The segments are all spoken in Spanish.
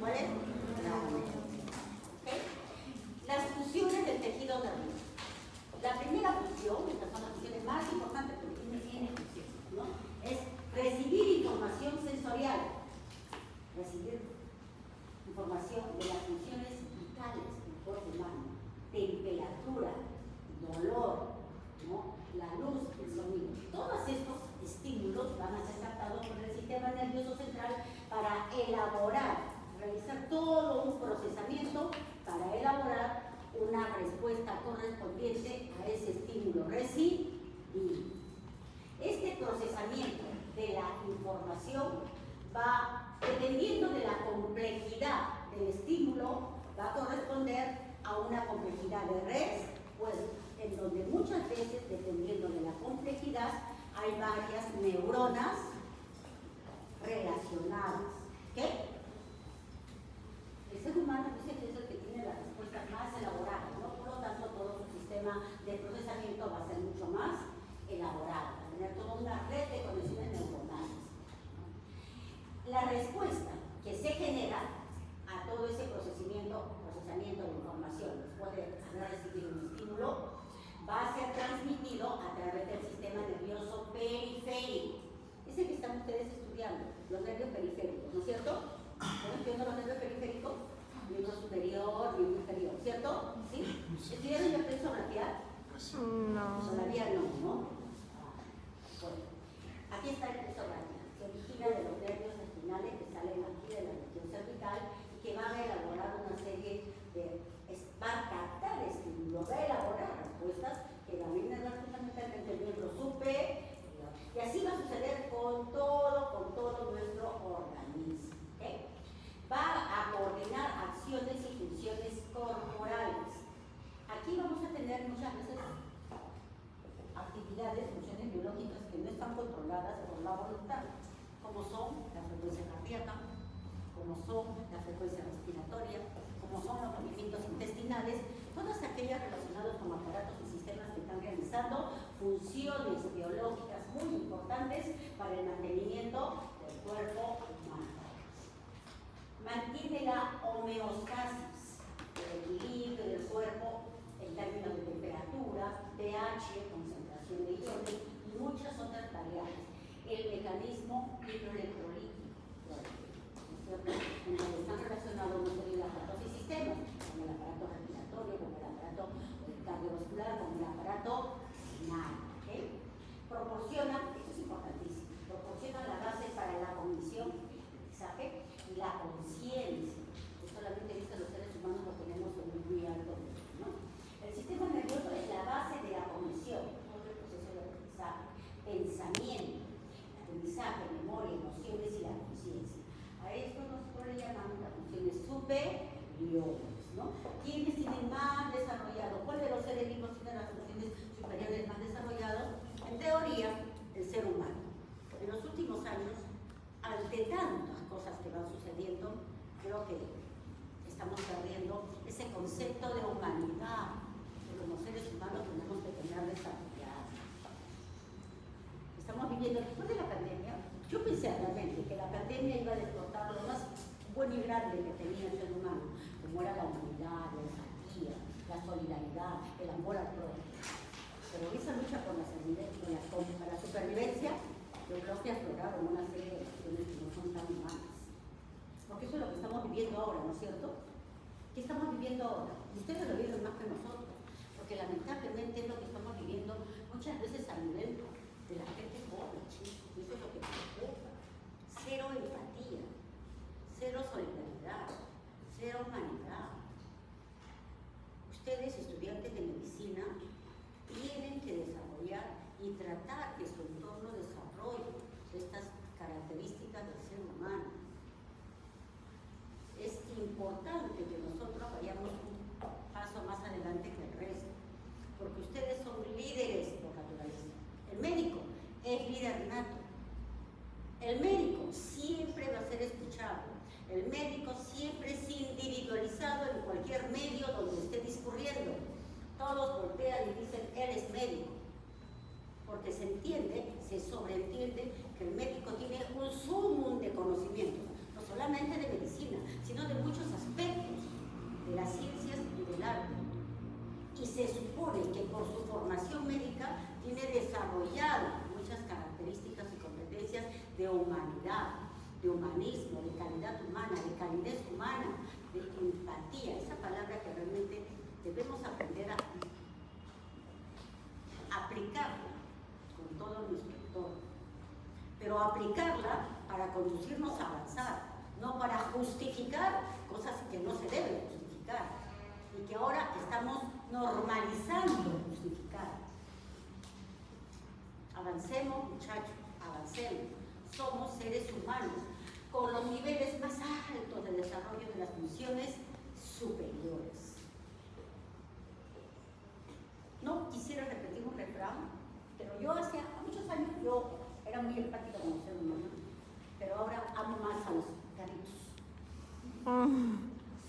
¿Cuál es? ¿Okay? Las funciones del tejido nervioso. La primera función, estas son las funciones más importantes porque tiene funciones, ¿no? Es recibir información sensorial. Recibir información de las funciones vitales del cuerpo humano, temperatura, dolor, ¿no? La luz, el sonido. Todos estos estímulos van a ser captados por el sistema nervioso central para realizar todo un procesamiento para elaborar una respuesta correspondiente a ese estímulo recibido. Este procesamiento de la información va, dependiendo de la complejidad del estímulo, va a corresponder a una complejidad de respuesta, en donde muchas veces, dependiendo de la complejidad, hay varias neuronas relacionadas. ¿Qué? El ser humano dice que es el que tiene las respuestas más elaboradas, ¿no? Por lo tanto, todo su sistema de procesamiento va a ser mucho más elaborado, va a tener toda una red de conexiones neuronales. La respuesta que se genera a todo ese procesamiento de información después de haber recibido un estímulo va a ser transmitido a través del sistema nervioso periférico. Es el que están ustedes estudiando, los nervios periféricos, ¿no es cierto? ¿Están estudiando los nervios periféricos? Miembro superior, miembro inferior, ¿cierto? ¿Sí? ¿Estudiaron ya plexo braquial? No. Todavía no, ¿no? Bueno, aquí está el plexo braquial. Se origina de los nervios espinales que salen aquí de la región cervical y que van a elaborar una serie de... va a captar estímulos, va a elaborar respuestas que van a inervar fundamentalmente el miembro superior. Y así va a suceder con todo nuestro organismo. ¿Okay? Va a coordinar acciones y funciones corporales. Aquí vamos a tener muchas veces actividades, funciones biológicas que no están controladas por la voluntad, como son la frecuencia cardíaca, como son la frecuencia respiratoria, como son los movimientos intestinales, todas aquellas relacionadas con aparatos y sistemas que están realizando funciones biológicas muy importantes para el mantenimiento del cuerpo humano. Mantiene la homeostasis, el equilibrio del cuerpo en términos de temperatura, pH, concentración de iones y muchas otras variables. El mecanismo hidroelectrolítico, en donde están relacionados una serie de aparatos y sistemas, como el aparato respiratorio, como el aparato cardiovascular, como el aparato renal. ¿Okay? Proporciona, esto es importantísimo, proporciona la base para la cognición, el aprendizaje y la conciencia, que solamente visto los seres humanos lo tenemos en un muy alto nivel, ¿no? El sistema nervioso es la base de la cognición, todo el proceso de aprendizaje, pensamiento, aprendizaje, memoria, emociones y la conciencia. A esto nosotros le llamamos las funciones superiores, ¿no? ¿Quiénes tienen más desarrollado? ¿Cuál de los seres vivos tiene las funciones superiores más desarrolladas? En teoría, el ser humano. En los últimos años, ante tantas cosas que van sucediendo, creo que estamos perdiendo ese concepto de humanidad que como seres humanos tenemos que tener desarrollado. Estamos viviendo, después de la pandemia, yo pensé realmente que la pandemia iba a despertar lo más bueno y grande que tenía el ser humano, como era la humanidad, la empatía, la solidaridad, el amor al prójimo. Pero esa lucha por la supervivencia, yo creo que afloraron una serie de acciones que no son tan humanas. Porque eso es lo que estamos viviendo ahora, ¿no es cierto? ¿Qué estamos viviendo ahora? Ustedes lo viven más que nosotros, porque lamentablemente es lo que estamos viviendo muchas veces a nivel de la gente joven, ¿sí? Y eso es lo que preocupa. Cero empatía, cero solidaridad, cero humanidad. Ustedes, estudiantes de medicina, tienen que desarrollar y tratar que su entorno desarrolle estas características del ser humano. Es importante que nosotros vayamos un paso más adelante que el resto, porque ustedes son líderes por naturaleza. El médico es líder nato. El médico siempre va a ser escuchado. El médico siempre es individualizado en cualquier medio donde esté discurriendo. Todos voltean y dicen, eres médico. Porque se entiende, se sobreentiende que el médico tiene un sumum de conocimientos, no solamente de medicina, sino de tiene desarrollado muchas características y competencias de humanidad, de humanismo, de calidad humana, de calidez humana, de empatía, esa palabra que realmente debemos aprender a aplicarla con todo nuestro entorno, pero aplicarla para conducirnos a avanzar, no para justificar cosas que no se deben justificar y que ahora estamos normalizando justificar. Avancemos, muchachos, avancemos. Somos seres humanos con los niveles más altos de desarrollo de las funciones superiores. No quisiera repetir un refrán, pero yo hace muchos años yo era muy empática con los seres humanos, pero ahora amo más a los perritos.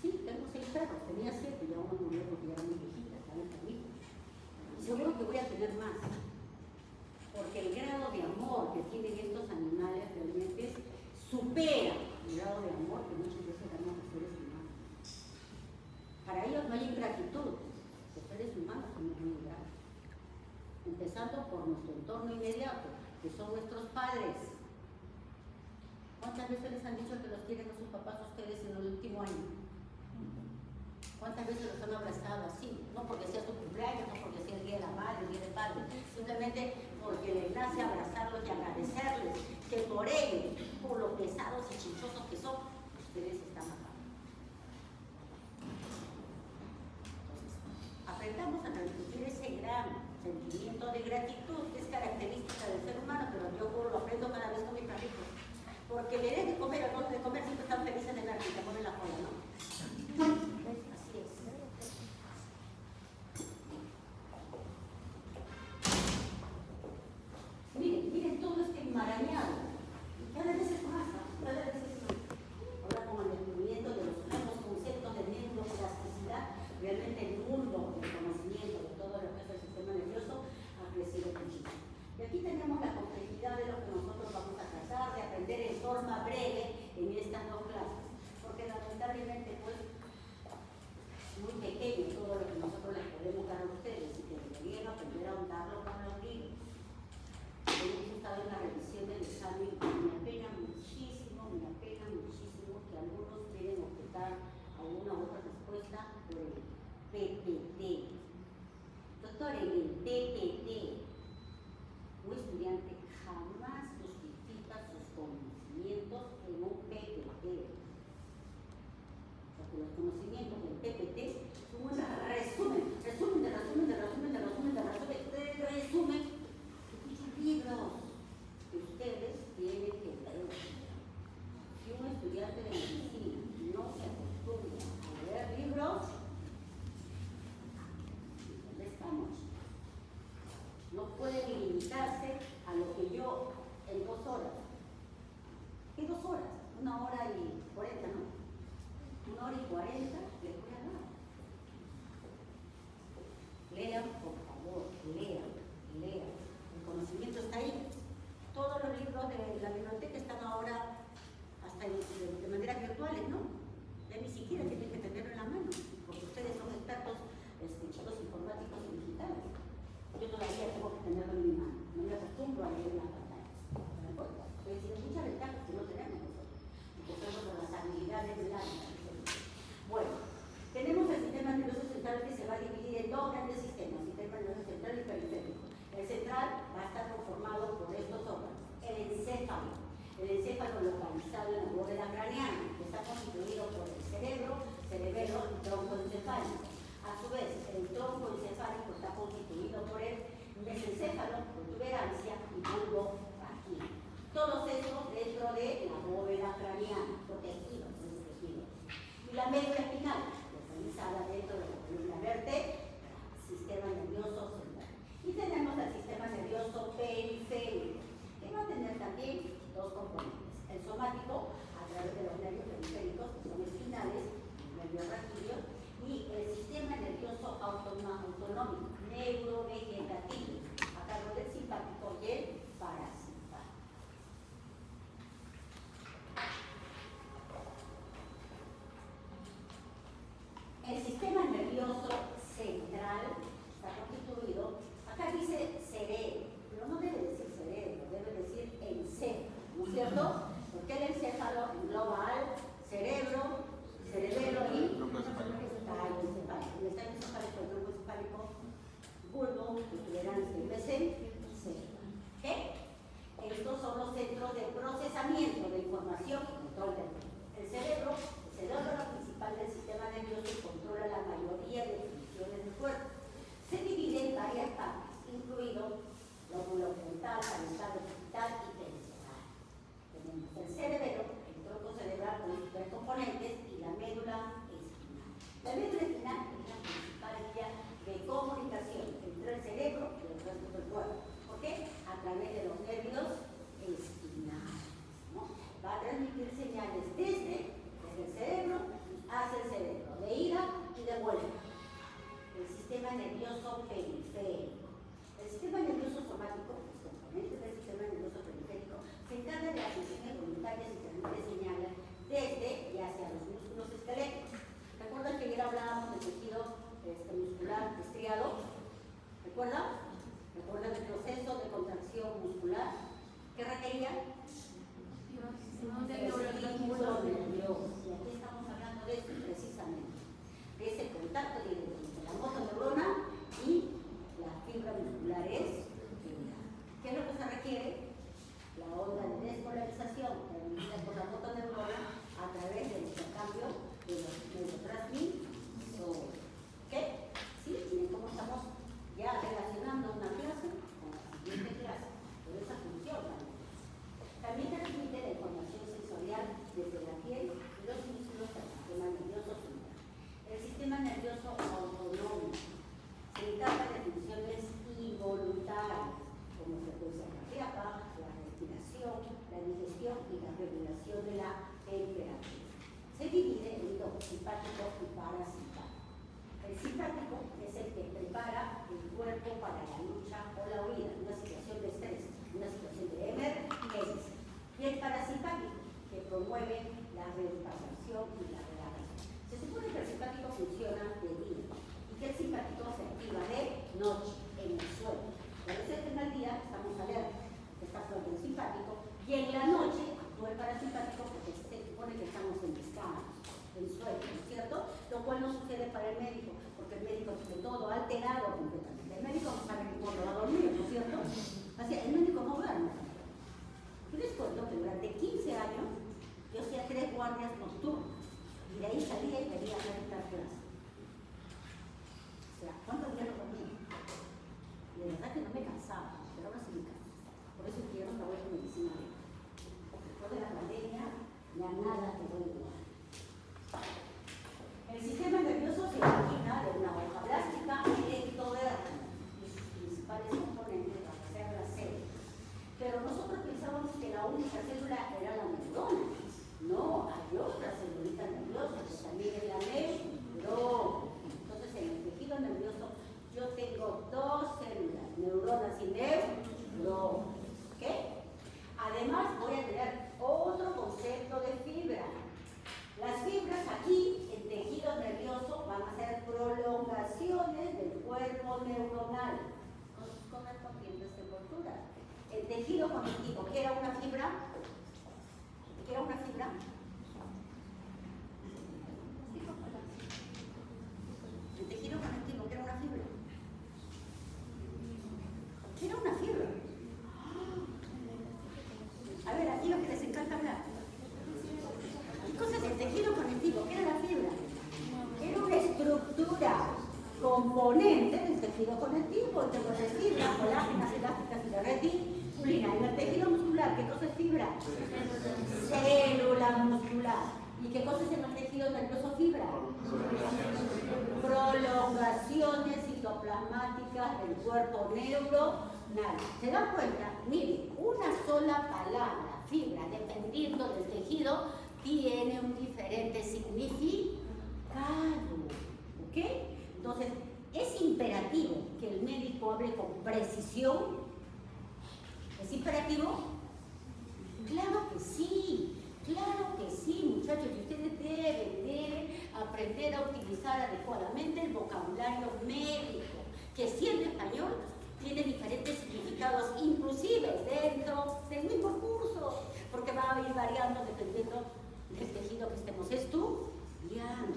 Sí, tengo 6 perros, tenía 7, ya uno murió porque ya era muy viejita, ya no permito. Seguro que voy a tener más, porque el grado de amor que tienen estos animales realmente supera el grado de amor que muchas veces damos los seres humanos. Para ellos no hay ingratitud, los seres humanos somos muy ingratos, empezando por nuestro entorno inmediato, que son nuestros padres. ¿Cuántas veces les han dicho que los quieren a sus papás a ustedes en el último año? ¿Cuántas veces los han abrazado así? No porque sea su cumpleaños, no porque sea el día de la madre, el día del padre, simplemente porque les nace abrazarlos y agradecerles que por ellos, por lo pesados y chinchosos que son, ustedes están acá. Entonces, aprendamos a transmitir ese gran sentimiento de gratitud que es característica del ser humano, pero yo lo aprendo cada vez con mis perritos. Porque le den de comer o no de comer, siempre están felices de ver que te ponen la cola, ¿no? Así es. Miren todo este enmarañado. Y cada vez es más, cada vez es más. Ahora con el descubrimiento de los nuevos conceptos de neuroplasticidad, realmente el mundo del conocimiento de todo lo que es el sistema nervioso ha crecido muchísimo. Y aquí tenemos la complejidad de lo que nosotros vamos a tratar de aprender en forma breve en estas 2 clases, porque lamentablemente pues muy pequeño todo lo que nosotros les podemos dar a ustedes y que deberían aprender a ahondarlo con los libros. Hemos estado en la revisión del examen y me apena muchísimo que algunos quieren objetar a una u otra respuesta por el PPT. Doctor, en el PPT un estudiante jamás justifica sus conocimientos en un PPT. Porque los conocimientos del PPT son un resumen de muchos libros que ustedes tienen que leer. Si un estudiante de medicina no se acostumbra a leer libros, ¿dónde estamos? No puede limitarse a lo que yo en 2 horas. ¿Qué 2 horas? 1 hora y 40, ¿no? 1 hora y 40 les voy a dar. Lean, por favor, lean. El conocimiento está ahí. Todos los libros de la biblioteca están ahora hasta de manera virtuales, ¿no? Ya ni siquiera tienen que tenerlo en la mano, porque ustedes son expertos, chicos informáticos y digitales. Yo todavía tengo que tenerlo en mi mano, no me acostumbro a leer en la pantalla. ¿No importa? Pero si hay muchas ventajas que no tenemos nosotros, empezamos con las habilidades del área. Bueno, tenemos el sistema nervioso central que se va a dividir en 2 grandes sistemas, sistema nervioso central y periférico. El central va a estar conformado por estos órganos. El encéfalo localizado en la bóveda craneana, que está constituido por el cerebro y tronco encefálico. A su vez, el tronco encefálico está constituido por el mesencéfalo, protuberancia y bulbo raquídeo. Todos estos dentro de la bóveda craneana, protegidos. Y la médula espinal, localizada dentro de la columna vertebral, sistema nervioso central. Y tenemos el sistema nervioso periférico, que va a tener también 2 componentes. El somático, a través de los nervios periféricos, que son espinales, el nervio raquídeo, y el sistema nervioso autonómico, neurovegetativo, a cargo del simpático y el parasimpático. simpático y parasimpático. El simpático es el que prepara el cuerpo para la lucha o la huida, una situación de estrés, una situación de emergencia. Y el parasimpático, que promueve la recuperación y la relajación. Se supone que el simpático funciona de día y que el simpático se activa de noche, en el sueño. A veces en el día estamos alerta, está actuando el simpático, y en la noche actúa el parasimpático porque se supone que estamos en descanso, en sueño, ¿no es cierto? Lo cual no sucede para el médico, porque el médico tiene todo alterado completamente. El médico no sabe ni cuándo va a dormir, ¿no es cierto? Así, el médico no duerme. Yo les cuento que durante 15 años yo hacía 3 guardias nocturnas y de ahí salía y venía a dar clases. O sea, ¿cuántos días no dormía? Y de verdad que no me cansaba, pero ahora sí me canso. Por eso quiero la buena medicina. Porque después de la pandemia ya nada quedó igual. El sistema nervioso se origina de una hoja plástica ectodermal y sus principales componentes van a ser las células. Pero nosotros pensábamos que la única célula era la neurona. No, hay otra celulita nerviosa que también es la neurona. Entonces, en el tejido nervioso yo tengo 2 células, neuronas y neuronas. ¿Ok? Además, voy a tener otro concepto de fibra. Las fibras aquí, en tejido nervioso, van a ser prolongaciones del cuerpo neuronal con sus correspondientes envolturas. El tejido conectivo, ¿qué era una fibra? ¿Qué era una fibra? El tejido conectivo, ¿qué era una fibra? ¿Qué era una fibra? A ver, aquí lo que les encanta hablar. ¿Qué cosa es el tejido conectivo? ¿Qué era la fibra? Era una estructura componente del tejido conectivo. Tengo de fibras, colágenas, elásticas y la retina. En el tejido muscular, ¿qué cosa es fibra? Célula muscular. ¿Y qué cosa es en el tejido nervioso fibra? Prolongaciones citoplasmáticas del cuerpo neuronal. ¿Se dan cuenta? Miren, una sola palabra, fibra, dependiendo del tejido, tiene un diferente significado. ¿Ok? Entonces, es imperativo que el médico hable con precisión. ¿Es imperativo? Claro que sí, muchachos. Y ustedes deben aprender a utilizar adecuadamente el vocabulario médico, que siendo español tiene diferentes significados, inclusive dentro del mismo curso, porque va a ir variando dependiendo del tejido que estemos estudiando.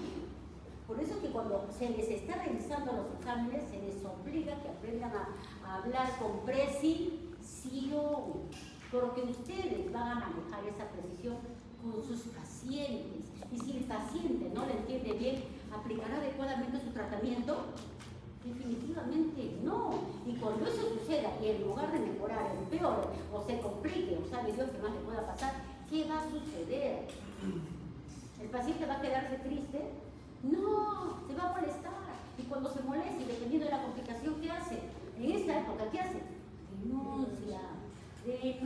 Por eso que cuando se les está realizando los exámenes, se les obliga que aprendan a hablar con precisión, porque ustedes van a manejar esa precisión con sus pacientes. Y si el paciente no le entiende bien, ¿aplicará adecuadamente su tratamiento? Definitivamente no. Y cuando eso suceda y en lugar de mejorar, empeore o se complique, o sabe Dios qué más le pueda pasar, ¿qué va a suceder? ¿El paciente va a quedarse triste? No, se va a molestar. Y cuando se moleste, dependiendo de la complicación, ¿qué hace? En esta época, ¿qué hace? Denuncia. ¿Y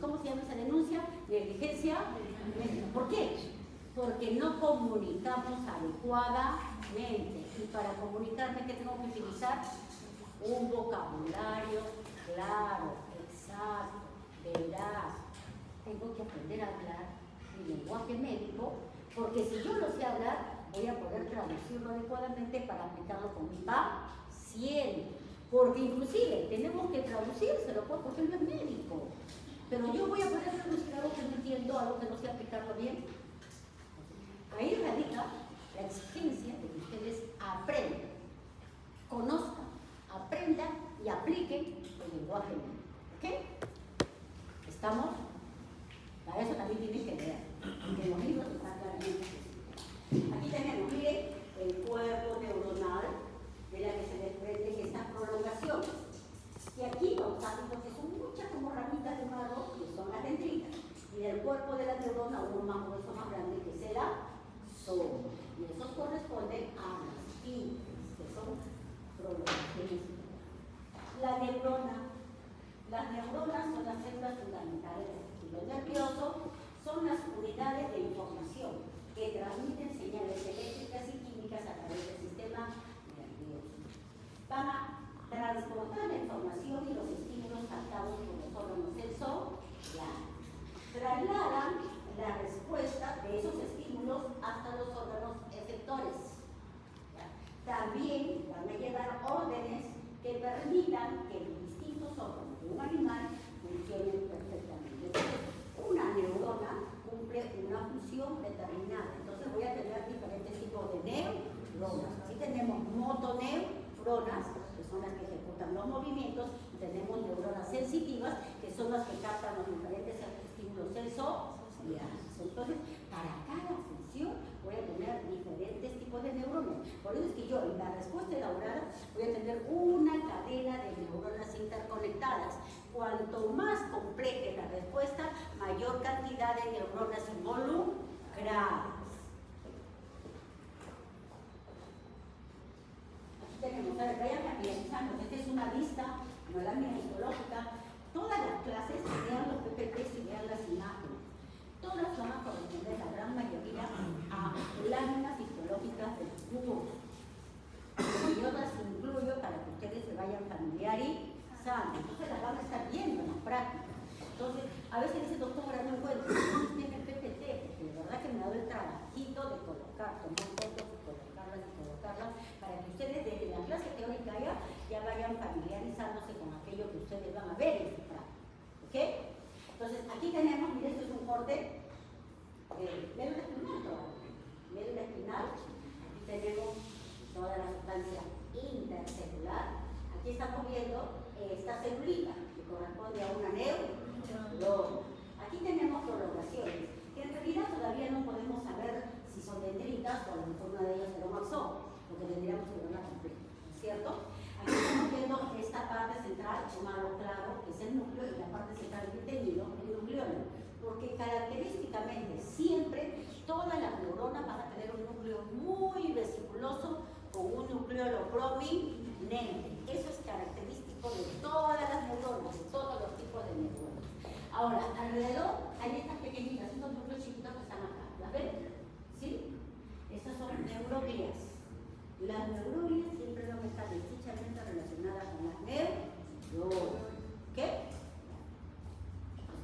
cómo se llama esa denuncia? Negligencia. ¿Por qué? Porque no comunicamos adecuadamente. Y para comunicarme, ¿qué tengo que utilizar? Un vocabulario claro, exacto, veraz. Tengo que aprender a hablar mi lenguaje médico, porque si yo lo sé hablar, voy a poder traducirlo adecuadamente para aplicarlo con mi paciente. Porque inclusive tenemos que traducírselo, porque él no es médico. Pero yo voy a poder traducir algo que no entiendo, algo que no sé aplicarlo bien. Ahí radica la exigencia de que ustedes aprendan, conozcan, aprendan y apliquen el lenguaje médico. ¿Ok? ¿Estamos? Para eso también tienen que leer, porque los libros están claramente escritos. Aquí tenemos, miren, el cuerpo neuronal de la que se desprenden estas prolongaciones. Y aquí los átomos que son muchas como ramitas de un árbol, que son las dendritas. Y del cuerpo de la neurona, uno más grueso fotoneuronas, que son las que ejecutan los movimientos, y tenemos neuronas sensitivas, que son las que captan los diferentes estímulos sensoriales. Entonces, para cada función voy a tener diferentes tipos de neuronas. Por eso es que yo en la respuesta elaborada voy a tener una cadena de neuronas interconectadas. Cuanto más compleja es la respuesta, mayor cantidad de neuronas involucradas. Aquí tenemos, a ver, vayan familiarizando. Esta es una lista, no la mía histológica. Todas las clases, vean los PPTs y vean las imágenes. Todas van a corresponder, la gran mayoría, a láminas histológicas del curso. Yo las incluyo para que ustedes se vayan familiarizando. Entonces las van a estar viendo en la práctica. Entonces, a veces dice, doctora, no encuentro, no tiene el PPT, porque de verdad que me ha dado el trabajito de colocar, tomar fotos y colocarlas, para que ustedes desde la clase teórica ya vayan familiarizándose con aquello que ustedes van a ver en su práctica. ¿Ok? Entonces, aquí tenemos, miren, esto es un corte médula espinal, médula espinal. Aquí tenemos toda la sustancia intercelular. Aquí estamos viendo esta celulita que corresponde a una neurona. Aquí tenemos prolongaciones, que en realidad todavía no podemos saber si son dendritas o a lo mejor una de ellas será un axón, porque tendríamos que verla completa, ¿cierto? Aquí estamos viendo esta parte central, llamado claro, que es el núcleo, y la parte central del tejido, el nucleolo, porque característicamente siempre todas las neuronas van a tener un núcleo muy vesiculoso con un nucleolo prominente. Eso es característico de todas las neuronas, de todos los tipos de neuronas. Ahora, alrededor hay estas pequeñitas, estos núcleos chiquitos que están acá, ¿las ven? ¿Sí? Estas son neuroglías. Las neuroglías siempre van a estar estrechamente relacionadas con las neuronas. ¿Ok?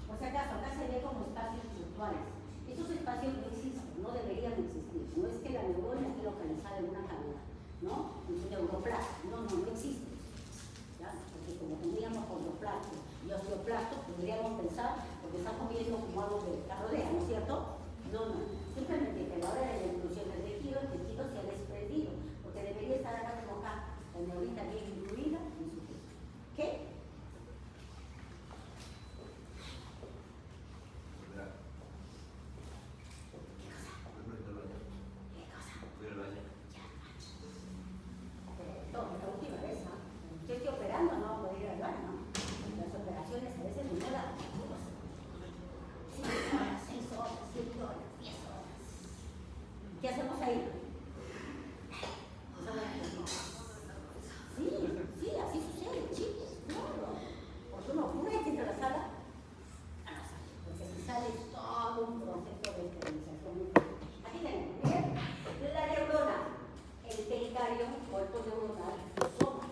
Por si acaso, acá se ve como espacios virtuales. Estos espacios no existen, no deberían existir. No es que la neurona esté localizada en una cavidad, ¿no? En su neuroplasto. No existe. ¿Ya? Porque como teníamos condroplasto y osteoplasto, podríamos pensar, porque estamos viendo como algo que la rodea, ¿no es cierto? No. Simplemente que a la hora de la inclusión del tejido, el tejido se ha desprendido, porque debería estar acá como acá, la neurita bien incluida en su tejido. ¿Qué? ¿Qué hacemos ahí? Sí, así sucede, chicos, claro. Porque uno ocurre que entra a la sala, no sale, porque si sale es todo un proceso de esterilización. Aquí tenemos, miren, la neurona, el pericardio, cuerpo neuronal, el soma,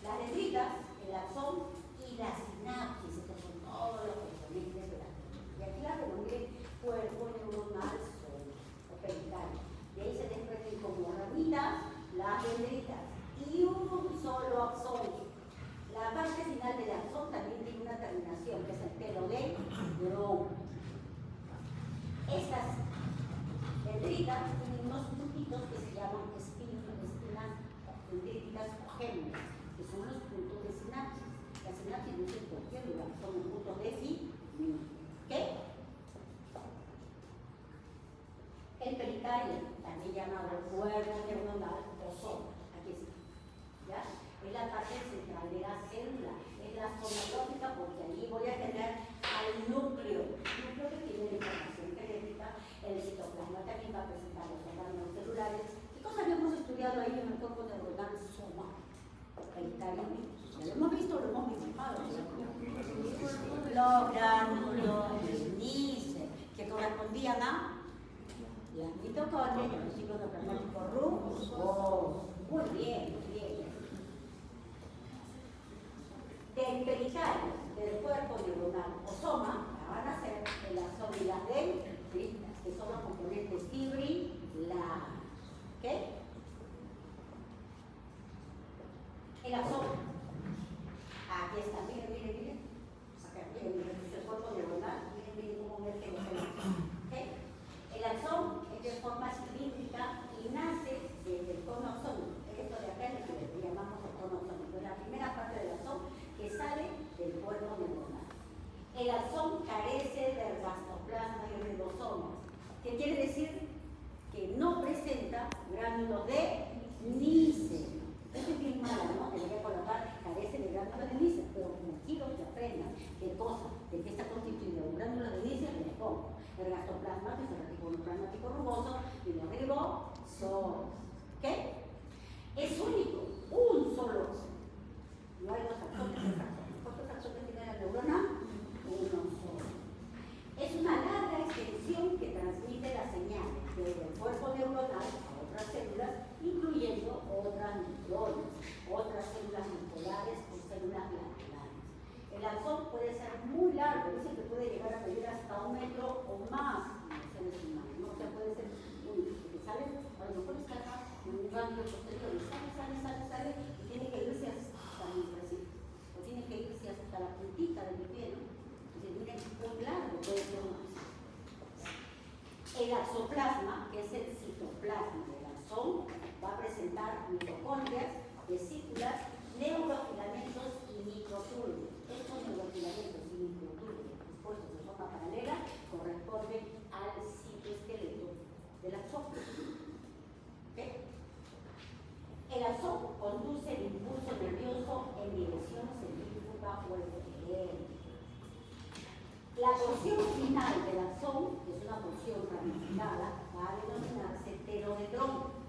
las dendritas, el axón y la sinapsis, estos son todos los componentes de la neurona. Y aquí la denominan cuerpo neuronal o pericardio. De ahí se desprenden como ramitas las dendritas y un solo axón. La parte final del axón también tiene una terminación, que es el telodendrón. Estas dendritas tienen unos puntitos que se llaman espinas dendríticas o gémelas, que son los puntos de sinapsis. La sinapsis no es en cualquier lugar, son los puntos de definimiento. ¿Ok? El pericardio, también llamado cuerpo neuronal o soma, aquí está, ¿ya? Es la parte central de la célula, es la zona lógica, porque allí voy a tener al núcleo que tiene la información genética. El citoplasma también va a presentar los órganos celulares. ¿Qué cosa habíamos estudiado ahí en el cuerpo neuronal soma? Pericardio, ya lo hemos visto, lo hemos dibujado. Los gránulos que correspondían a las mitocondrias y los ciclos plasmáticos rugosos. Muy bien, muy bien. Del pericardio, del cuerpo neuronal o soma, van a ser el axón y las dendritas, que son los componentes fibrilares. ¿Ok? El axón. Aquí está, miren. Acá, miren, este es el cuerpo neuronal. Miren cómo emerge los axón. ¿Ok? El axón es de forma cilíndrica y nace desde el cono axónico. Esto de acá es el gránulos de níquel. Esto es bien malo, ¿no? Debería colocar carece de gránulos de níquel, pero como quiero que aprendan qué cosa, de qué está constituido un gránulo de níquel, les pongo ergastoplasma, que es el retículo plasmático rugoso, y los ribosomas. ¿Ok? Es único, un solo. No hay dos axones, tres axones. ¿Cuántos axones tiene la neurona? Uno solo. Es una larga extensión que transmite las señales desde el cuerpo neuronal a otras células, incluyendo otras neuronas, otras células musculares o células glandulares. El axón puede ser muy largo, dice que puede llegar a medir hasta 1 metro o más en los seres humanos, ¿no? O sea, puede ser que sale, a lo mejor está acá en un ganglio posterior, y sale, y tiene que irse hasta mi brazo, o tiene que irse hasta la puntita de mi pie, ¿no? Muy largo puede ser una. El axoplasma, que es el citoplasma del axón, va a presentar mitocondrias, vesículas, neurofilamentos y microtubulos. Estos neurofilamentos y microtubulos dispuestos de forma paralela corresponden al citoesqueleto del axón. ¿Okay? El axón conduce el impulso nervioso en dirección centrífuga o efferente. La porción final del axón, que es una porción ramificada, va a denominarse tero de tronco.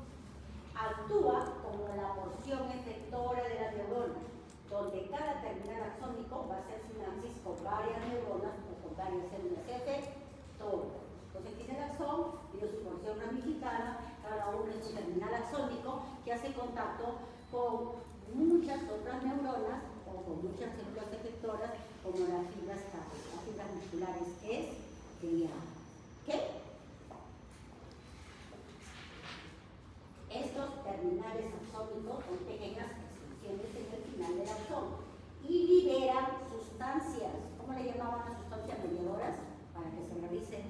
Actúa como la porción efectora de la neurona, donde cada terminal axónico va a hacer sinapsis con varias neuronas o con varias células efectoras. Entonces tiene el axón, tiene su porción ramificada, cada uno es un terminal axónico que hace contacto con muchas otras neuronas o con muchas células efectoras como las fibras musculares que es glial. ¿Qué? Estos terminales axónicos son pequeñas extensiones en el final del axón y liberan sustancias. ¿Cómo le llamaban las sustancias mediadoras? Para que se realicen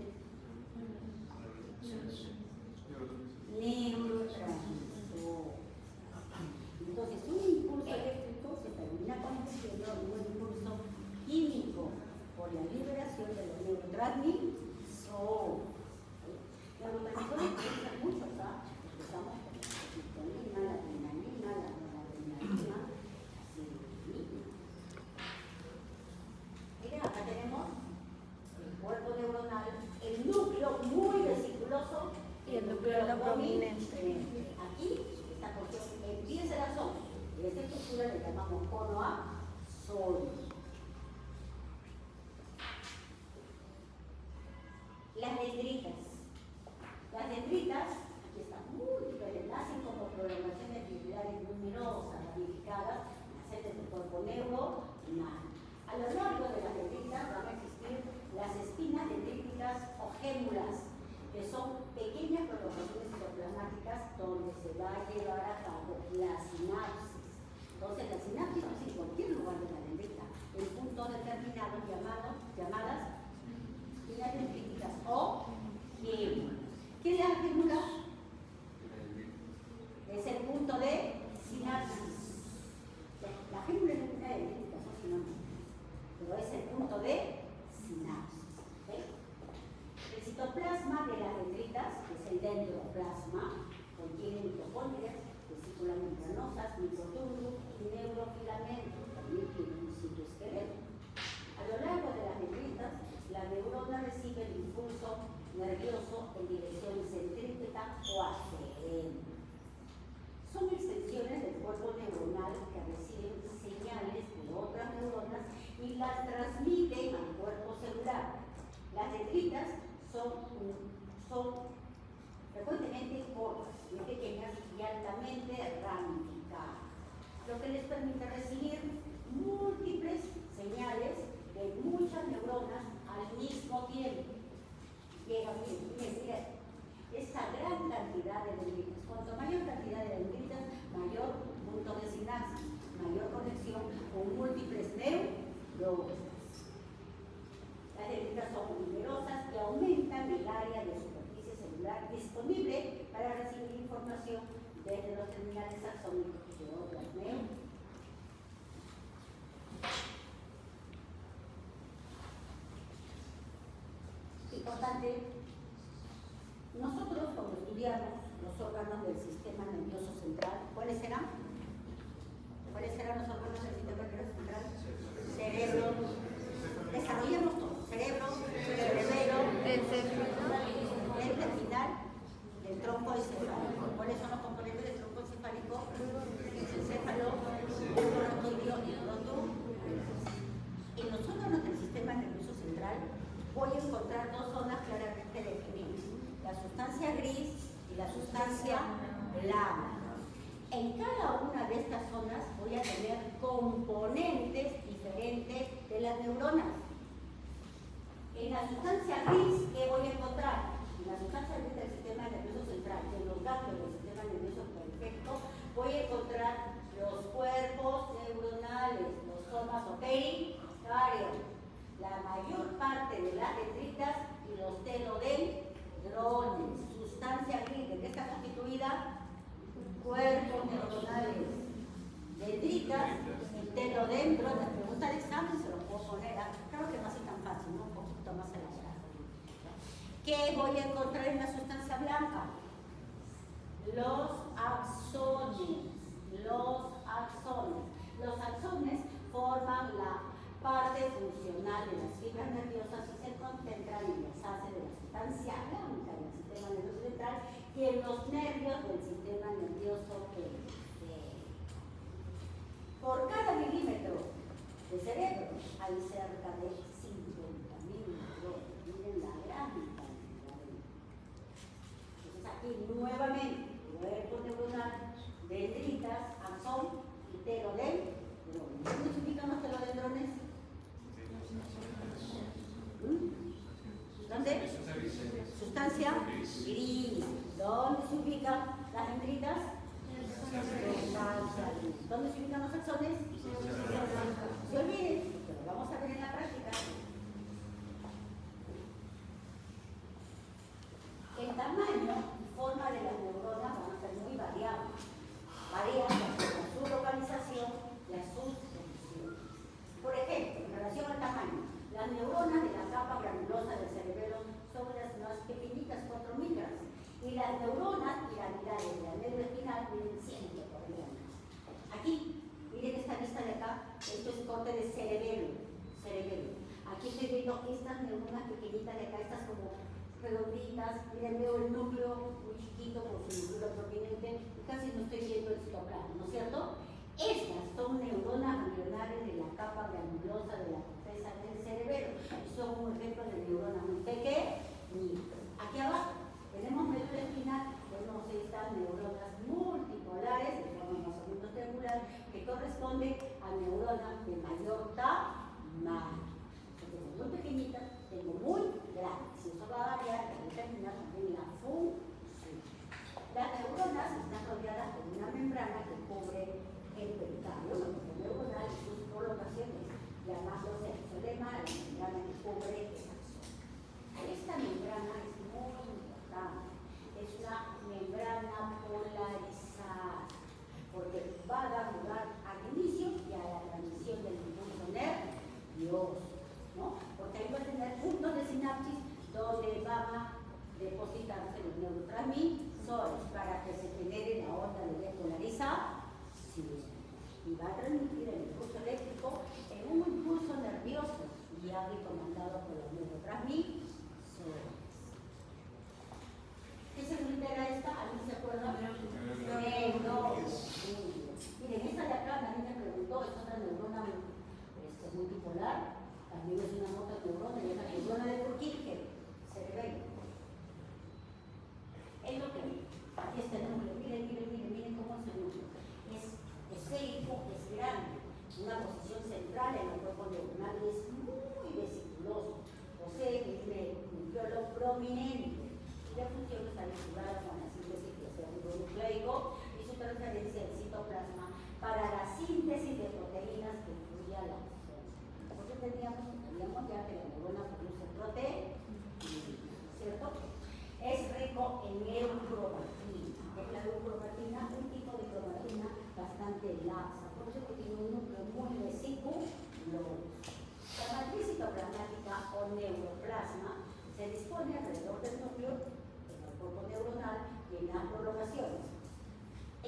neurotransmisores. Entonces, un impulso eléctrico se termina convirtiendo en un impulso químico por la liberación de los neurotransmisores. Neurotransmisores pueden ser muchos, ¿ah? Empezamos con la serotonina, la adrenalina, la noradrenalina, la serotonina. Miren, acá tenemos el cuerpo neuronal, el núcleo muy vesiculoso y el núcleo prominente. Aquí, esta porción empieza el axón. Y esta estructura le llamamos cono axónico. Las dendritas. Las dendritas, aquí están múltiples, nacen como prolongaciones fibulares numerosas, ramificadas, nacen del cuerpo neuronal. A lo largo de las dendritas van a existir las espinas dendríticas o gémulas, que son pequeñas prolongaciones citoplasmáticas donde se va a llevar a cabo la sinapsis. Entonces, la sinapsis no es en cualquier lugar de la dendrita, en puntos determinados llamadas espinas dendríticas o gémulas. ¿Qué es la gémula? Es el punto de sinapsis. La gémula es una dendrítica, son sinónimos, pero es el punto de sinapsis. ¿Okay? El citoplasma de las dendritas, que es el dendroplasma, contiene mitocondrias, vesículas membranosas, microtúbulos y neurofilamentos. También tiene un citoesqueleto. A lo largo de las dendritas, la neurona recibe el impulso nervioso en dirección centrípeta o ascendente. Son extensiones del cuerpo neuronal que reciben señales de otras neuronas y las transmiten al cuerpo celular. Las dendritas son frecuentemente cortas, muy pequeñas y altamente ramificadas, lo que les permite recibir múltiples señales de muchas neuronas al mismo tiempo. Miren, esta gran cantidad de dendritas. Cuanto mayor cantidad de dendritas, mayor punto de sinapsis, mayor conexión con múltiples neuronas. Las dendritas son numerosas y aumentan el área de superficie celular disponible para recibir información desde los terminales axónicos de otras neuronas. Importante, nosotros cuando estudiamos los órganos órganos del sistema nervioso central. ¿Cuáles serán? ¿Cuáles serán los órganos del sistema nervioso central? Cerebro. Desarrollemos todo. Cerebro, cerebelo, el terminal, el tronco encefálico. ¿Cuáles son los componentes del tronco encefálico? El encéfalo, el rotoideo y el rotum. En los órganos del sistema nervioso central voy a encontrar dos zonas claramente definidas: la sustancia gris y la sustancia blanca. En cada una de estas zonas voy a tener componentes diferentes de las neuronas. En la sustancia gris, ¿qué voy a encontrar? En la sustancia gris del sistema nervioso central, en los ganglios del sistema nervioso perfecto, voy a encontrar los cuerpos neuronales, los somas o pericarios, la mayor parte de las dendritas y los telodendrones. Sustancia gris, ¿de qué está constituida? Cuerpos neuronales, dendritas y telodendrones. Pregunta de examen, se lo puedo poner. Claro que no es tan fácil, ¿no? Un poquito más elaborado. ¿Qué voy a encontrar en la sustancia blanca? Los axones. Los axones forman la parte funcional de las fibras nerviosas y se concentran en las fases de la sustancia blanca del sistema nervioso central y en los nervios del sistema nervioso periférico. Por cada milímetro de cerebro hay cerca de 50.000 neuronas. Miren la gran cantidad de neuronas. Entonces aquí nuevamente, cuerpo neuronal, dendritas, axón y telodendrones. ¿Dónde se ubican los telodendrones? ¿Dónde? Sustancia gris. ¿Dónde se ubican las dendritas? Sustancia gris. ¿Dónde se ubican los axones? Se olviden, pero vamos a ver en la práctica. El tamaño y forma de las neuronas van a ser muy variables. Varían su localización y sus funciones. Por ejemplo, en relación al tamaño, las neuronas de la capa granulosa del cerebelo son las más pequeñitas, 4 micras, y las neuronas piramidales de la médula espinal miden 100 microgramas. Aquí, miren esta lista de acá, esto es corte de cerebelo. Aquí estoy viendo estas neuronas pequeñitas de acá, estas como redonditas. Miren, veo el núcleo muy chiquito con su núcleo prominente y casi no estoy viendo el citoplasma, ¿no es cierto? Estas son neuronas ganglionares de la capa granulosa de la corteza del cerebelo y son un ejemplo de neuronas muy pequeñitas. Aquí abajo tenemos médula espinal, tenemos estas neuronas multipolares de forma más o menos triangular que corresponden a neuronas de mayor tamaño. Tengo muy pequeñitas, tengo muy grandes, y eso va a variar para determinar también la función. Las neuronas están rodeadas por una membrana que cubre el pericardio, la neuronal y sus colocaciones, llamándose exolema, la membrana que cubre el axón. Esta membrana es muy importante, es una membrana polarizada, porque va a dar lugar al inicio y a la transmisión del impulso nervioso, ¿no? Porque ahí va a tener puntos de sinapsis donde van a depositarse los neurotransmisores para que se genere la onda de depolarización y va a transmitir el impulso eléctrico en un impulso nervioso guiado y comandado por los neurotransmisores. ¿Qué se altera esta? ¿Alguien se acuerda? No. Miren, esta de acá nadie me preguntó, es otra neurona multipolar, también es una otra neurona, y es la neurona de Purkinje, cerebelo. Es lo que aquí está el núcleo. Miren cómo es el núcleo. Es esférico, es grande, una posición central en el cuerpo neuronal y es muy vesiculoso. Posee un nucleolo prominente. La función está vinculada con la síntesis de ácido nucleico y su transferencia al citoplasma para la síntesis de proteínas que influye a la acción. Porque teníamos ya que la neurona produce proteínas, ¿cierto? Es rico en neurogratina.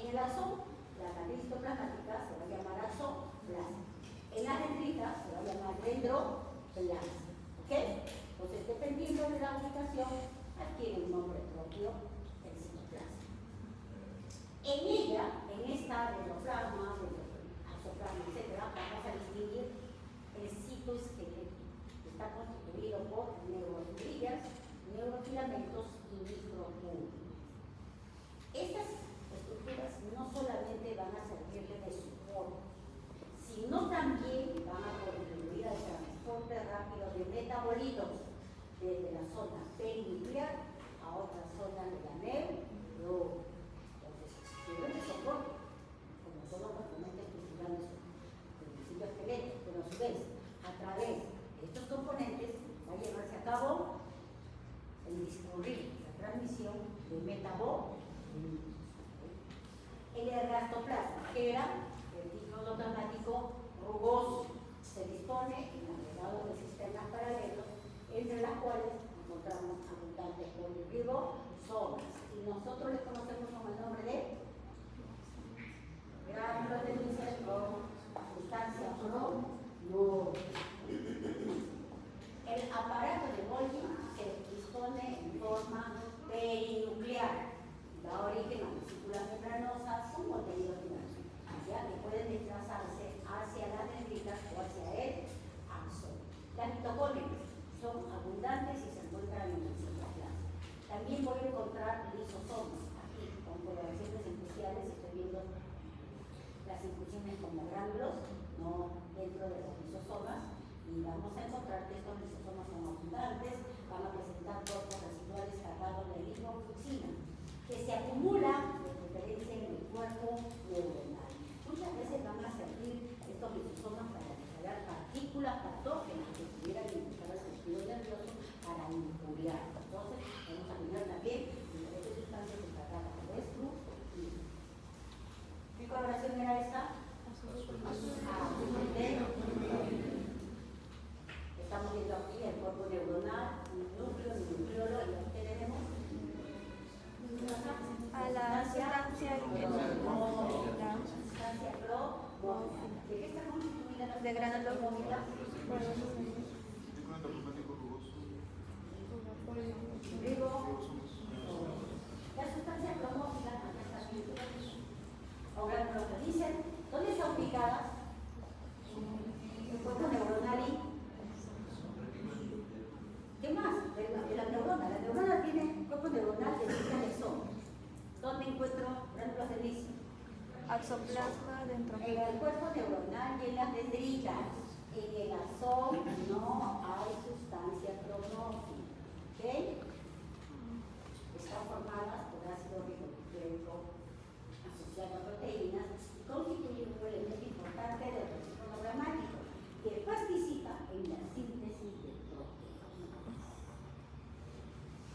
En el axón, la matriz citoplasmática se va a llamar axoplasma. En la dendrita se va a llamar dendroplasma. ¿Ok? Entonces, dependiendo de la ubicación, adquiere un nombre propio el citoplasma. En ella, en esta dendroplasma, axoplasma, etc., vamos a distinguir el citoesqueleto, que está constituido por neurofibrillas, neurofilamentos y microtúbulos. Estas estructuras no solamente van a servirle de soporte, sino también van a contribuir al transporte rápido de metabolitos desde la zona perinuclear a otra zona de la neurona. Entonces, sirven de soporte, como son los componentes principales del citoesqueleto, pero a su vez, a través de estos componentes va a llevarse a cabo el discurrir, la transmisión de metabolitos. El ergastoplasma, que era el disco plasmático rugoso, se dispone en agregados de sistemas paralelos, entre las cuales encontramos abundantes poliribosomas, y nosotros les conocemos como el nombre de gránulos de Nielsen o sustancia no. El aparato de Golgi se dispone en forma perinuclear, da origen a vesículas membranosas con contenido diverso, ya que pueden desplazarse hacia las dendritas o hacia el axón. Las mitocondrias son abundantes y se encuentran en el citoplasma. También voy a encontrar lisosomas aquí, con coloraciones especiales. Estoy viendo las inclusiones como gránulos, no dentro de los lisosomas, y vamos a encontrar que estos lisosomas son abundantes, van a presentar cuerpos residuales cargados de lipofuscina, que se acumula de preferencia en el cuerpo neuronal. Muchas veces van a servir estos lisosomas para descargar partículas patógenas que pudieran infectar el tejido nervioso para injuriar. Entonces, vamos a mirar también diferentes sustancias encargadas de destruir. ¿Qué coloración era esta? Estamos viendo aquí el cuerpo neuronal, un núcleo, un nucleolo, y aquí tenemos a la sustancia cromófila. ¿De qué está constituida la de gránulos cromófila? La sustancia cromófila, acá está bien, o gránulos que dicen, ¿dónde está ubicada? El cuerpo neuronal y ¿qué más? De la neurona. La neurona tiene cuerpo neuronal de axón. ¿Dónde encuentro gránulos de Nielsen? Axoplasma dentro. En el cuerpo neuronal y en las dendritas. En el axón no hay sustancia cromófila. ¿Ok? Están formadas por ácido ribonucleico asociado a proteínas y constituyen un elemento importante del proceso programático que participa en la síntesis de proteínas.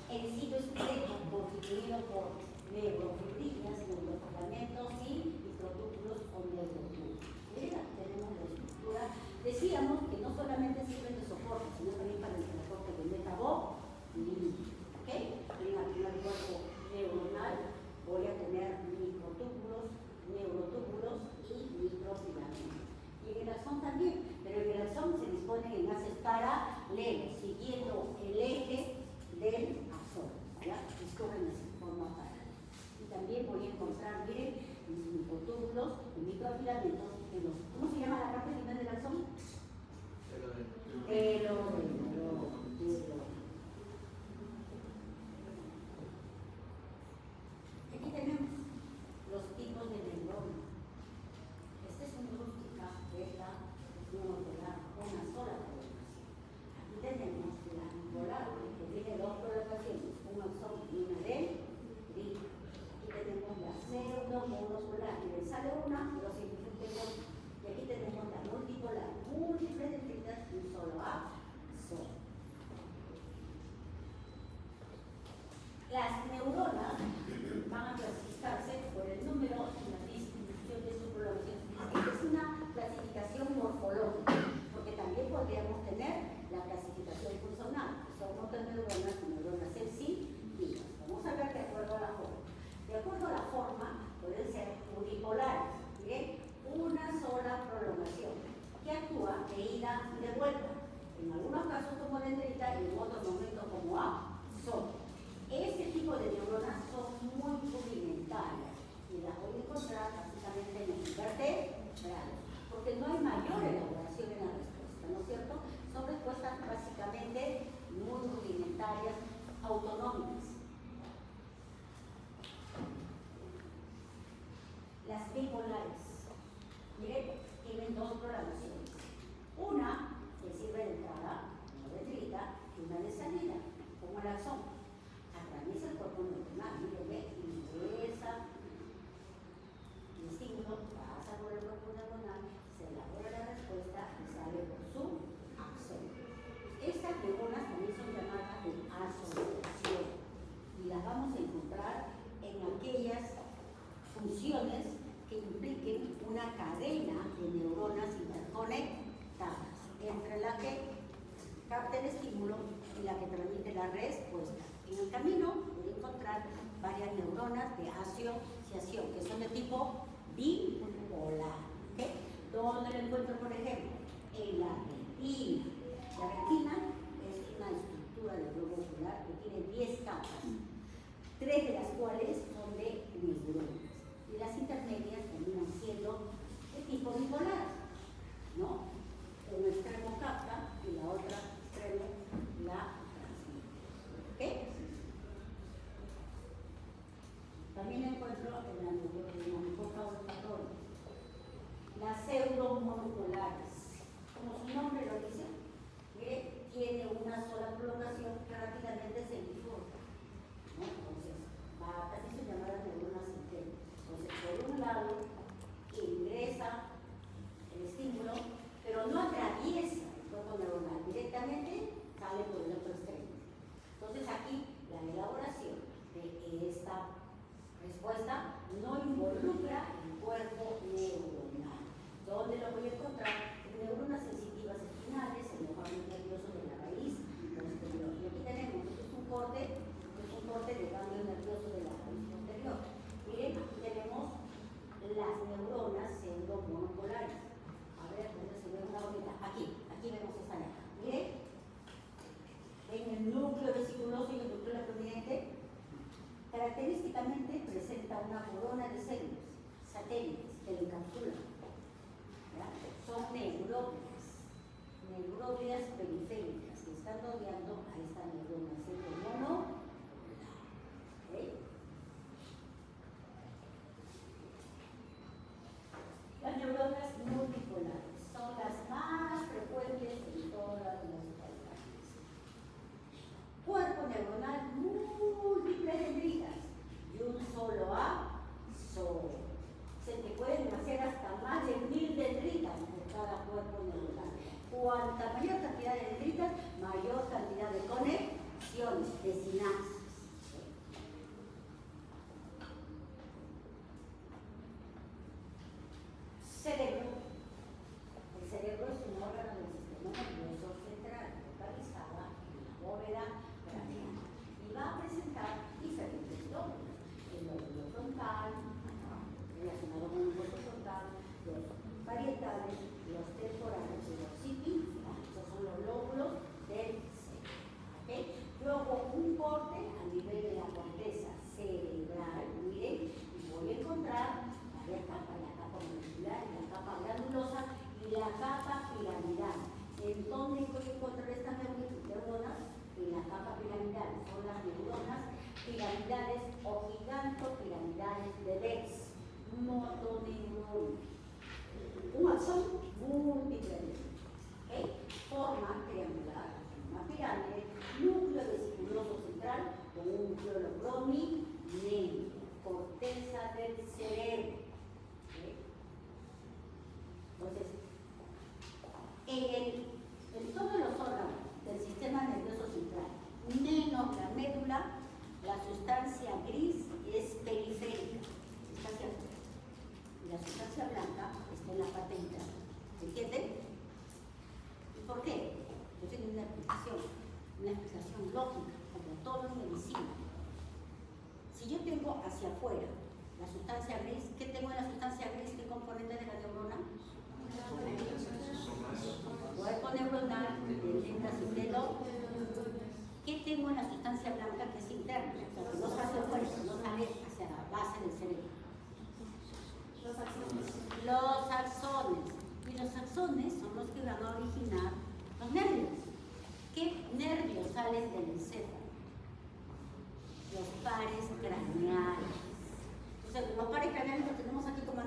El citoesqueleto constituido por neurofibrillas, neurofilamentos y microtúbulos o neurotúbulos. Tenemos la estructura. Decíamos que no solamente sirven de soporte, sino también para el transporte de metabolitos. ¿Ok? En el primer cuerpo neuronal voy a tener microtúbulos, neurotúbulos y microfilamentos. Y en el axón también, pero en el axón se disponen enlaces paralelos, siguiendo el eje del axón, ¿ya? Discurren así, forma paralela. Y también voy a encontrar, miren, microtúbulos y microfilamentos en los, ¿cómo se llama la parte final del axón? Aquí tenemos los tipos de neurona. Este es un rústica, beta, monopolar, una sola colocación. Aquí tenemos la bipolar, que tiene dos colocaciones, un axón y una dendrita. Aquí tenemos la pseudomonopolar, y le sale una, lo significa dos. Y aquí tenemos la multipolar, múltiples dendritas y un solo axón. Las neuronas van a clasificarse por el número y la distribución de su población. Esta es una clasificación morfológica, porque también podríamos tener la clasificación funcional, que son motoneuronas y neuronas sensitivas. Vamos a ver de acuerdo a la forma. De acuerdo a la forma, pueden ser Las bipolares, miren, tienen dos programaciones. Una que sirve de entrada, una dendrita, y una de salida, como el axón. Atraviesa el cuerpo neuronal, miren, ve, ingresa el estímulo, pasa por el cuerpo neuronal, se elabora la respuesta y sale por su axón. Estas neuronas también son llamadas de asociación y las vamos a encontrar en aquellas funciones que impliquen una cadena de neuronas interconectadas, entre la que capta el estímulo y la que transmite la respuesta. En el camino voy a encontrar varias neuronas de asociación que son de tipo bipolar. ¿Okay? ¿Dónde lo encuentro, por ejemplo? En la retina. La retina es una estructura del globo ocular que tiene 10 capas, 3 de las cuales son de neuronas. Y las intermedias terminan siendo de tipo bipolar, ¿no? Un extremo capta y la otra extremo la transmite. ¿Ok? También encuentro en la neurocorteza olfatoria las pseudomonoculares. Como su nombre lo dice, que tiene una sola prolongación que rápidamente se bifurca, ¿no? Entonces, también se llama neuronas internas. Entonces, por un lado, ingresa el estímulo, pero no atraviesa el cuerpo neuronal, directamente sale por el otro extremo. Entonces, aquí la elaboración de esta respuesta no involucra el cuerpo neuronal. ¿Dónde lo voy a encontrar? En neuronas sensitivas espinales, en el nervio nervioso de la raíz posterior. Y aquí tenemos, esto es un corte de ganglio nervioso de la raíz posterior. Miren, aquí tenemos las neuronas pseudomonoculares. A ver, ¿dónde se ve una bonita? Aquí vemos esta letra. Miren, en el núcleo vesiculoso y el núcleo prominente, característicamente presenta una corona de células satélites que lo encapsulan. Son neuroblias periféricas que están rodeando a esta neurona pseudomonocular. ¿Okay? Las neuronas multipolares son las más frecuentes en todas las variables. Cuerpo neuronal múltiples dendritas y un solo axón. Se te pueden hacer hasta más de 1000 dendritas por cada cuerpo neuronal. Cuanta mayor cantidad de dendritas, mayor cantidad de conexiones, de sinapsis. Cerebro. El cerebro es un órgano del sistema nervioso central, localizada en la bóveda craneal, y va a presentar diferentes lóbulos. El lóbulo frontal, relacionado con el cuerpo frontal, los parietales, los temporales y los sipinfrales. Esos son los lóbulos del cerebro. ¿Okay? Luego un corte a nivel de la corteza cerebral, miren, y voy a encontrar varias capas, la capa molecular, la capa granulosa y la capa piramidal. ¿En dónde voy a encontrar estas neuronas? En la capa piramidal. Son las neuronas piramidales o gigantopiramidales de Betz. Motoneuronas. Un axón múltiple. ¿Okay? Forma triangular, una pirámide, núcleo vesiculoso central con un núcleo prominente, corteza del cerebro. ¿Okay? Entonces, en todos los órganos del sistema nervioso central, menos la médula, la sustancia gris es periférica, está hacia afuera. Y la sustancia blanca está en la parte interna. ¿Se entiende? ¿Y por qué? Yo tengo una explicación lógica, como todo en medicina. Si yo tengo hacia afuera la sustancia gris, ¿qué tengo en la sustancia gris? ¿Qué componente de la neurona? Cuerpo neuronal, dendritas y telo. ¿Qué tengo en la sustancia blanca que es interna? O sea, que no sale hacia afuera, no sale hacia la base del cerebro. Los axones. Los axones. Y los axones son los que van a originar los nervios. ¿Qué nervios salen del encéfalo? Los pares craneales. Entonces, los pares craneales los tenemos aquí como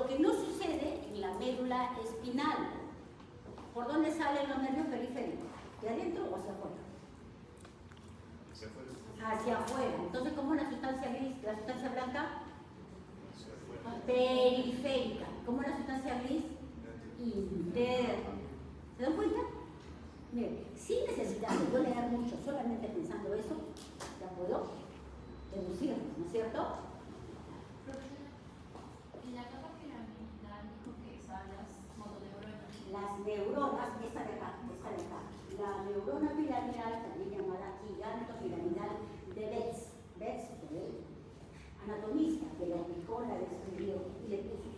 que no sucede en la médula espinal. ¿Por dónde salen los nervios periféricos? ¿De adentro o hacia afuera? Hacia afuera. Hacia afuera. Entonces, ¿cómo es la sustancia gris? ¿La sustancia blanca? Hacia afuera. Periférica. ¿Cómo es la sustancia gris? Interna. ¿Se dan cuenta? Miren, sin necesidad de yo leer mucho, solamente pensando eso, ya puedo deducirlo, ¿no es cierto? En la capa piramidal dijo que estaban las mononeuronas. Las neuronas, esta de acá, la neurona piramidal, también llamada giganto piramidal de Betz, el anatomista que la aplicó, la describió y le puso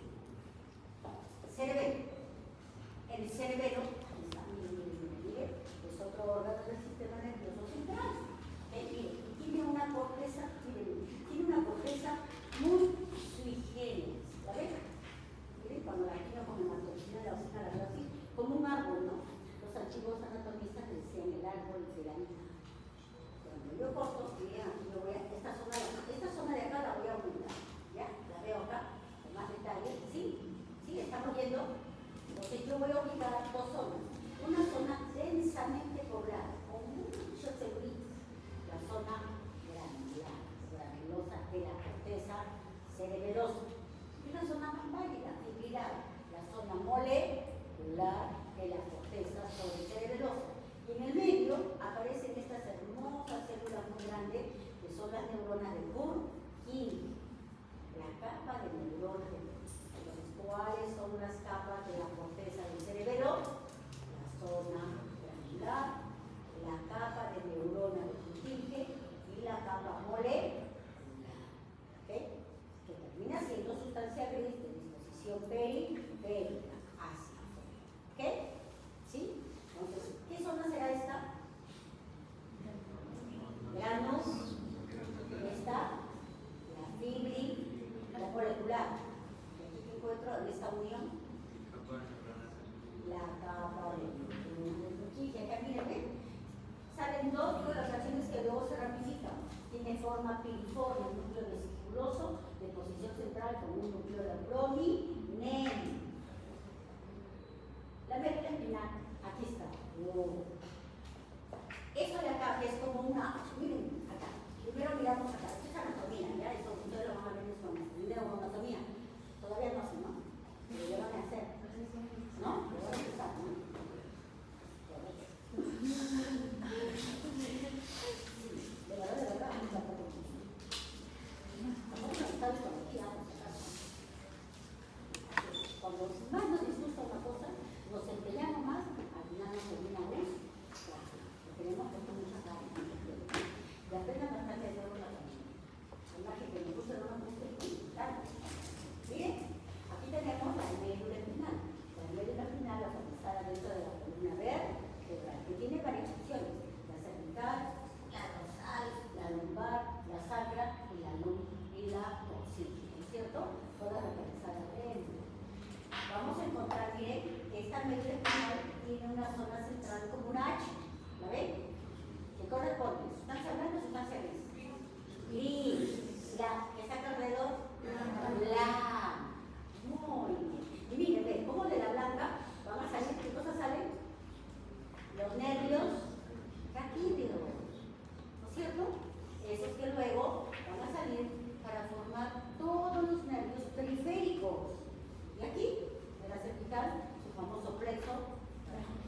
cerebelo. El cerebelo, aquí está, mire, es otro órgano del sistema nervioso central. Mire, tiene una corteza, tiene una corteza muy sui generis, ¿la ven? Miren, cuando la quino con hematoxina, la usina, la veo así, como un árbol, ¿no? Los antiguos anatomistas decían el árbol de la vida. Cuando yo corto, miren, aquí yo voy a, esta zona de acá la voy a aumentar, ¿ya? La veo acá, con más detalle, ¿sí? ¿Sí? ¿Estamos viendo? Entonces yo voy a ubicar dos zonas. Una zona densamente poblada, con mucho celulitis, la zona granulosa de la corteza cerebelosa. Y una zona más válida, equilibrada, la zona molecular de la corteza cerebelosa. Y en el medio aparecen estas hermosas células muy grandes que son las neuronas de Purkinje, la capa de neuronas de Purkinje. Entonces, ¿cuáles son las capas de la corteza del cerebelo? La zona granular, la capa de neuronas de Purkinje y la capa molecular. ¿Ok? Que termina siendo sustancia gris de disposición periférica hacia afuera. ¿Ok? ¿Sí? Entonces, ¿qué zona será esta? Granus, esta, la fibri, la molecular. Aquí que encuentro en esta unión, la capa de Purkinje. Acá miren, salen dos relaciones que luego se ramifican. Tiene forma piriforme, un núcleo vesiculoso de posición central con un núcleo de prominente. La médula espinal, aquí está. Eso de acá que es como una, miren, acá. Primero miramos acá, esto es anatomía, ya, eso ustedes lo van a ver en neuroanatomía. Todavía no sé, ¿no? Pero ya van a hacer. ¿No? Lo van a empezar, ¿no? De verdad, mucha preocupación. Vamos a estar todavía, cuando más nos disgusta una cosa, nos empeñamos más, al final nos termina luz, lo tenemos puesto mucha carne. Y apenas bastante de oro la familia. Además que me gusta no nos gusta tanto. Miren, aquí tenemos la médula espinal. La médula espinal localizada dentro de la columna vertebral, que tiene varias funciones: la cervical, la dorsal, la lumbar, la sacra y la toxina, ¿no es cierto? Todas localizadas dentro. Vamos a encontrar, miren, que esta médula espinal tiene una zona central como un H, ¿la ven? ¿Qué corresponde? ¿Sustancia blanca o sustancia gris? Gris. La que está alrededor, blanca. Muy bien. Y miren, ven, ¿cómo de la blanca van a salir? ¿Qué cosas salen? Los nervios raquídeos, ¿no es cierto? Esos que luego van a salir para formar todos los nervios periféricos. Y aquí, de la cervical, su famoso plexo braquial.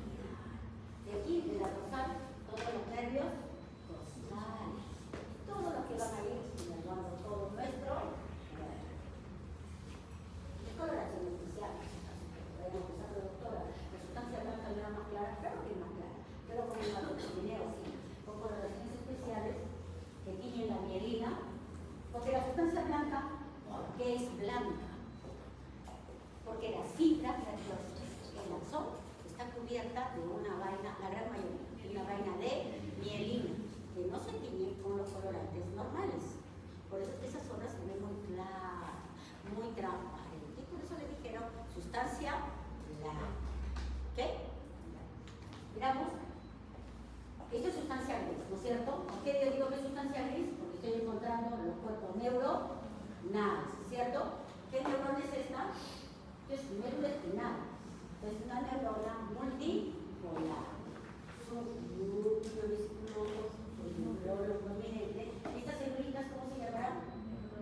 De aquí, de la dorsal, todos los nervios dorsales. Todos los que van a ir inervando todo nuestro cuerpo. Es coloración especial. Podemos empezar, doctora. La sustancia blanca no era más clara, claro que es más clara. Pero con el matoxineo, sí. Con coloraciones especiales que tienen la mielina. Porque la sustancia blanca, ¿por qué es blanca? Porque las fibras nerviosas, el axón, está cubierta de una vaina, la gran mayoría, de una vaina de mielina, que no se tiñe con los colorantes normales. Por eso es que esa zona se ve muy clara, muy transparente. Y por eso le dijeron sustancia blanca. ¿Ok? Miramos. Esto es sustancia gris, ¿no es cierto? ¿Por qué yo digo que es sustancia gris? Porque estoy encontrando en los cuerpos neuronales, ¿cierto? ¿Qué neurona es esta? Entonces, médula espinal. Entonces, una neurona multipolar. Son núcleo visculoso, núcleo prominente. ¿Estas celulitas cómo se llamarán?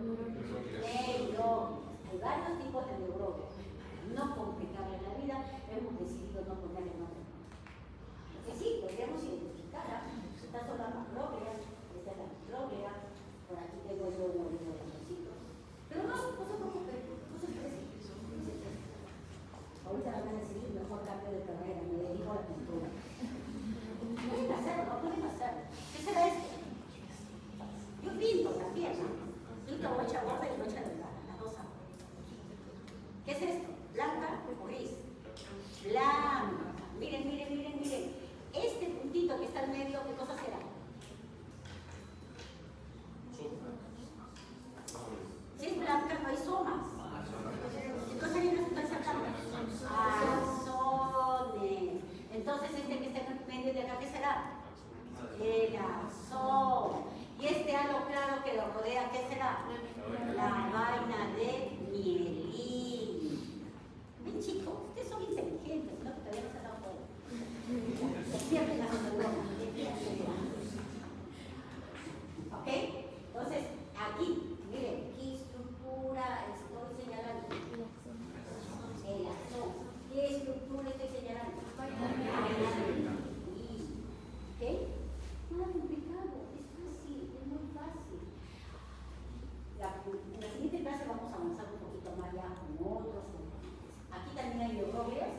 Neurones. Hay varios tipos de neurones. No complicarle la vida, hemos decidido no ponerle nombre. Porque sí, podríamos identificar. Estas son las macrógleas, esta es la micróglea, por aquí tengo yo unos recitos. Pero no se preocupe, no se estrese. Ahorita me van a decir mejor cambio de carrera, me dedico a la pintura. Pueden hacerlo, no pueden hacerlo. ¿Qué será esto? Yo pinto también, ¿no? Pinto bocha gorda y bocha delgada, las dos hago. ¿Qué es esto? ¿Blanca o gris? Blanca. Miren, miren, miren, miren. Este puntito que está en medio, ¿qué cosa será? Si es blanca, no hay somas. Entonces hay una sustancia blanca. Azones. Entonces este que está en el medio de acá, ¿qué será? El azón. Y este halo claro que lo rodea, ¿qué será? La vaina de mielín. Ven chicos, ustedes son inteligentes, no que todavía no se han dado cuenta. Despierten las neuronas, despierten. ¿Ok? Entonces, aquí, miren, ¿qué estructura estoy señalando? El azón. ¿Qué estructura estoy señalando? ¿Ok? Nada complicado, es fácil, es muy fácil. En la siguiente clase vamos a avanzar un poquito más ya con otros componentes. Aquí también hay neuroglias.